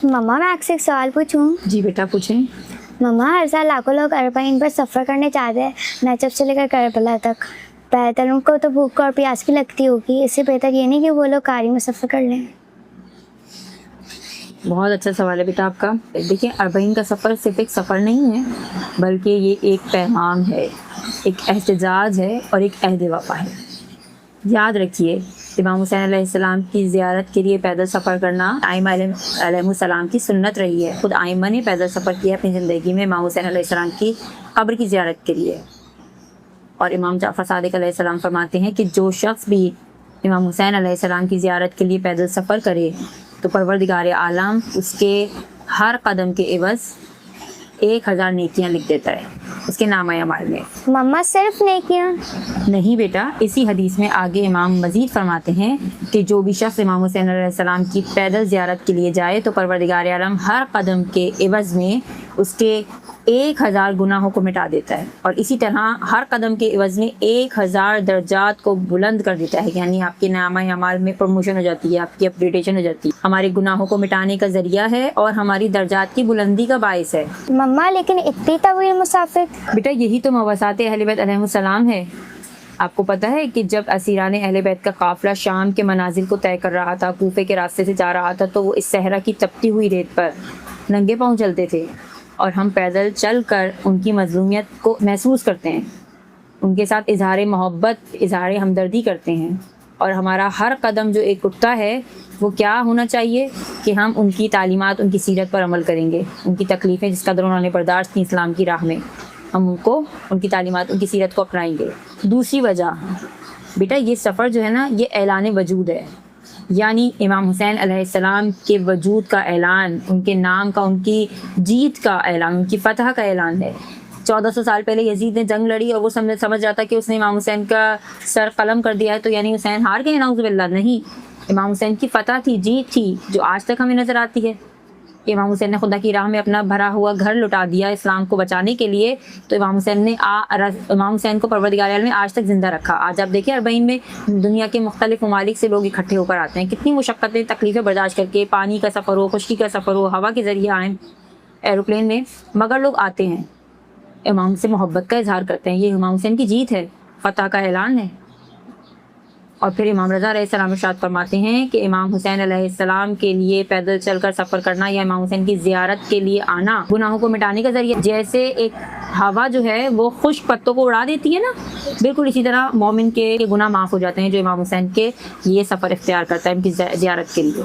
मम्मा मैं आपसे एक सवाल पूछूं? जी बेटा पूछें। मम्मा हर साल लाखों लोग अरबाइन पर सफ़र करने चाहते हैं, नजफ से लेकर करबला तक। पैदल उनको तो भूख और प्यास भी लगती होगी, इससे बेहतर ये नहीं कि वो लोग कार में सफ़र कर लें। बहुत अच्छा सवाल है बेटा आपका। देखिए, अरबाइन का सफ़र सिर्फ एक सफ़र नहीं है, बल्कि ये एक पैगाम है, एक एहतजाज है और एक अहद वफ़ा है। याद रखिए, इमाम हुसैन अलैहिस्सलाम की ज़ियारत के लिए पैदल सफ़र करना आइमा अलैहिस्सलाम की सुन्नत रही है। खुद आइमा ने पैदल सफ़र किया अपनी ज़िंदगी में इमाम हुसैन अलैहिस्सलाम की कब्र की ज़ियारत के लिए। और इमाम जाफ़र सादिक़ अलैहिस्सलाम फरमाते हैं कि जो शख्स भी इमाम हुसैन अलैहिस्सलाम की ज़ियारत के लिए पैदल सफ़र करे तो परवरदिगार आलम उसके हर कदम के एवज़ 1000 नेकियां लिख देता है उसके नामा अमाल में। मम्मा सिर्फ नेकियां? नहीं बेटा, इसी हदीस में आगे इमाम मज़ीद फरमाते हैं कि जो भी शख्स इमाम हुसैन अलैहिस्सलाम की पैदल ज़ियारत के लिए जाए तो परवरदिगार आलम हर कदम के एवज़ में उसके 1000 गुनाहों को मिटा देता है, और इसी तरह हर कदम के एवज़ में 1000 दर्जात को बुलंद कर देता है। यानी आपके नामा अमाल में प्रमोशन हो जाती है, आपकी अपग्रेडेशन हो जाती है, हमारे गुनाहों को मिटाने का ज़रिया है और हमारी दर्जात की बुलंदी का बाइस है। मम्मा लेकिन इतनी तवील मुसाफिर? बेटा, यही तो मवासात अहले बैत अलैहिमुस्सलाम है। आपको पता है कि जब असीरान अहले बैत का काफ़िला शाम के मनाजिल को तय कर रहा था, कूफे के रास्ते से जा रहा था, तो वो इस सहरा की तपती हुई रेत पर नंगे पाँव चलते थे, और हम पैदल चल कर उनकी मज़लूमियत को महसूस करते हैं, उनके साथ इजहार मोहब्बत, इजहार हमदर्दी करते हैं। और हमारा हर कदम जो एक उठता है वो क्या होना चाहिए कि हम उनकी तालीमात, उनकी सीरत पर अमल करेंगे। उनकी तकलीफ़ें जिस कदर उन्होंने बर्दाश्त की इस्लाम की राह में, हम उनको, उनकी तालीमात, उनकी सीरत को अपनाएंगे। दूसरी वजह बेटा, ये सफ़र जो है ना, ये ऐलान वजूद है, यानी इमाम हुसैन अलैहिस्सलाम के वजूद का ऐलान, उनके नाम का, उनकी जीत का ऐलान, उनकी फ़तह का ऐलान है। 1400 साल पहले यजीद ने जंग लड़ी और वो समझ जाता कि उसने इमाम हुसैन का सर कलम कर दिया है, तो यानी हुसैन हार गए, नाउज़ुबिल्लाह। नहीं, इमाम हुसैन की फ़तह थी, जीत थी, जो आज तक हमें नज़र आती है। इमाम हुसैन ने खुदा की राह में अपना भरा हुआ घर लुटा दिया इस्लाम को बचाने के लिए, तो इमाम हुसैन को परवरदिगार आलम ने आज तक ज़िंदा रखा। आज आप देखिए, अरबाइन में दुनिया के मुख्तलिफ ममालिक से लोग इकट्ठे होकर आते हैं, कितनी मुशक्क़तें, तकलीफ़ें बर्दाश्त करके, पानी का सफ़र हो, खुश्की का सफ़र हो, हवा के ज़रिए आएँ, एरोप्लेन में, मगर लोग आते हैं, इमाम से मोहब्बत का इजहार करते हैं। ये इमाम हुसैन की जीत है, फ़तह का ऐलान है। और फिर इमाम रज़ा अलैहिस्सलाम इरशाद फरमाते हैं कि इमाम हुसैन अलैहिस्सलाम के लिए पैदल चलकर सफ़र करना या इमाम हुसैन की ज़ियारत के लिए आना गुनाहों को मिटाने का ज़रिया। जैसे एक हवा जो है वो खुश्क पत्तों को उड़ा देती है ना, बिल्कुल इसी तरह मोमिन के गुनाह माफ़ हो जाते हैं जो इमाम हुसैन के ये सफ़र इख्तियार करता है उनकी ज़ियारत के लिए।